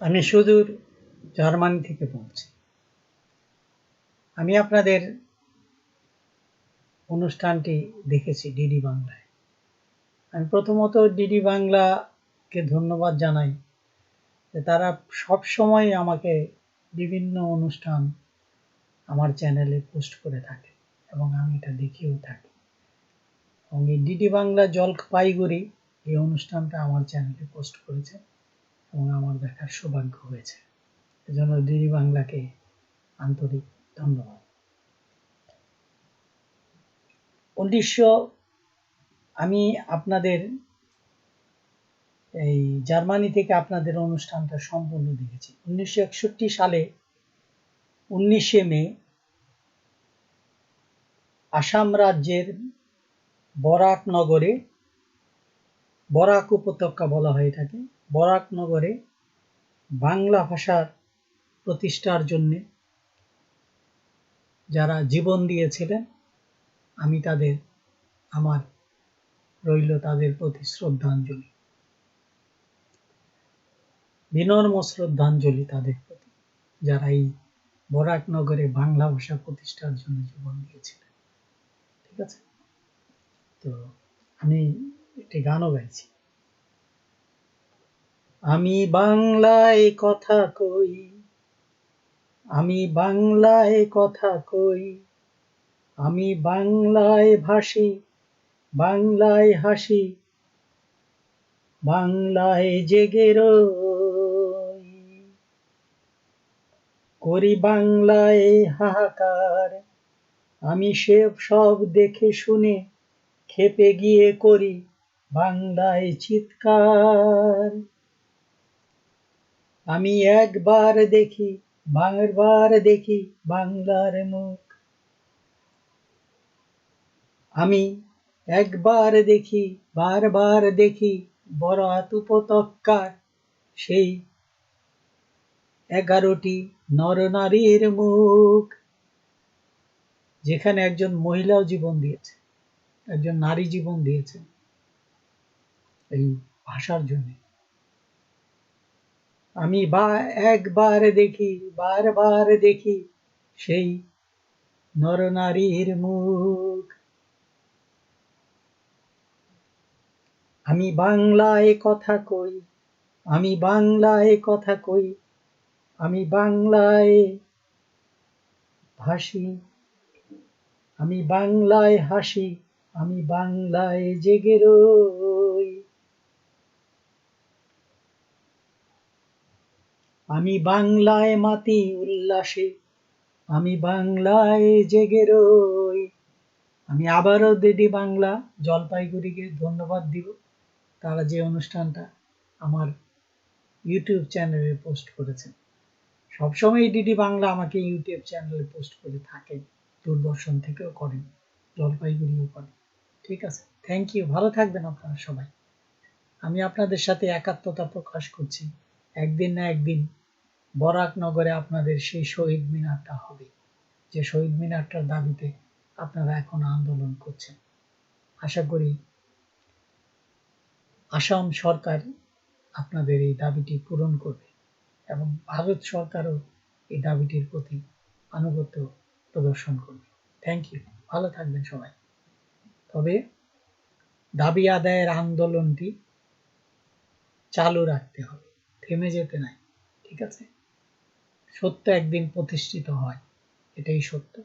আমি সুদূর জার্মানি থেকে বলছি। আমি আপনাদের অনুষ্ঠানটি দেখেছি ডিডি বাংলায়। আমি প্রথমত ডিডি বাংলাকে ধন্যবাদ জানাই যে তারা সব সময় আমাকে বিভিন্ন অনুষ্ঠান আমার চ্যানেলে পোস্ট করে থাকে এবং আমি এটা দেখেও থাকি। এবং এই ডিডি বাংলা জলপাইগুড়ি এই অনুষ্ঠানটা আমার চ্যানেলে পোস্ট করেছে এবং আমার দেখার সৌভাগ্য হয়েছে। এজন্য ডিডি বাংলাকে আন্তরিক ধন্যবাদ। 1900 আমি আপনাদের এই জার্মানি থেকে আপনাদের অনুষ্ঠানটা সম্পূর্ণ দেখেছি। 1961 সালে 19শে মে আসাম রাজ্যের বরাক নগরে, বরাক উপত্যকা বলা হয়ে থাকে, বরাক নগরে বাংলা ভাষার প্রতিষ্ঠার জন্য যারা জীবন দিয়েছিলেন, আমি আমার রইল তাদের প্রতি শ্রদ্ধাঞ্জলি, বিনম্র শ্রদ্ধাঞ্জলি তাদের প্রতি, যারা এই বরাক নগরে বাংলা ভাষা প্রতিষ্ঠার জন্য জীবন দিয়েছিলেন। ঠিক আছে, তো আমি একটি গানও গাইছি। আমি বাংলায় কথা কই, আমি বাংলায় কথা কই, আমি বাংলায় ভাসি, বাংলায় হাসি, বাংলায় জেগে রই, করি বাংলায় হাহাকার, আমি সব দেখে শুনে খেপে গিয়ে করি বাংলায় চিৎকার। আমি একবার দেখি, বারবার দেখি বাংলার মুখ, আমি একবার দেখি, বারবার দেখি বরাক উপত্যকার সেই 11টি নরনারীর মুখ, যেখানে একজন মহিলাও জীবন দিয়েছে, একজন নারী জীবন দিয়েছে এই ভাষার জন্য। আমি একবার দেখি, বারবার দেখি সেই নরনারীর মুখ। আমি বাংলায় কথা কই, আমি বাংলায় কথা কই, আমি বাংলায় ভাসি, আমি বাংলায় হাসি, আমি বাংলায় জেগে রই, আমি বাংলায় মাতি উল্লাসে, আমি বাংলায় জেগে রই। আমি আবারও ডিডি বাংলা জলপাইগুড়িকে ধন্যবাদ দিব, তারা যে অনুষ্ঠানটা আমার ইউটিউব চ্যানেলে পোস্ট করেছে। সবসময় ডিডি বাংলা আমাকে ইউটিউব চ্যানেলে পোস্ট করে থাকে, দূরদর্শন থেকেও করেন, জলপাইগুড়িও করেন। ঠিক আছে, থ্যাংক ইউ, ভালো থাকবেন আপনারা সবাই। আমি আপনাদের সাথে একাত্মতা প্রকাশ করছি। একদিন না একদিন বরাক নগরে আপনাদের সেই শহীদ মিনারটা হবে, যে শহীদ মিনারটার দাবিতে আপনারা এখন আন্দোলন করছেন। আশা করি আসাম সরকার আপনাদের এই দাবিটি পূরণ করবে এবং ভারত সরকারও এই দাবিটির প্রতি আনুগত্য প্রদর্শন করবে। থ্যাংক ইউ, ভালো থাকবেন সবাই। তবে দাবি আদায়ের আন্দোলনটি চালু রাখতে হবে, থেমে যেতে নাই। ঠিক আছে, সত্য একদিন প্রতিষ্ঠিত হয়, এটাই সত্য।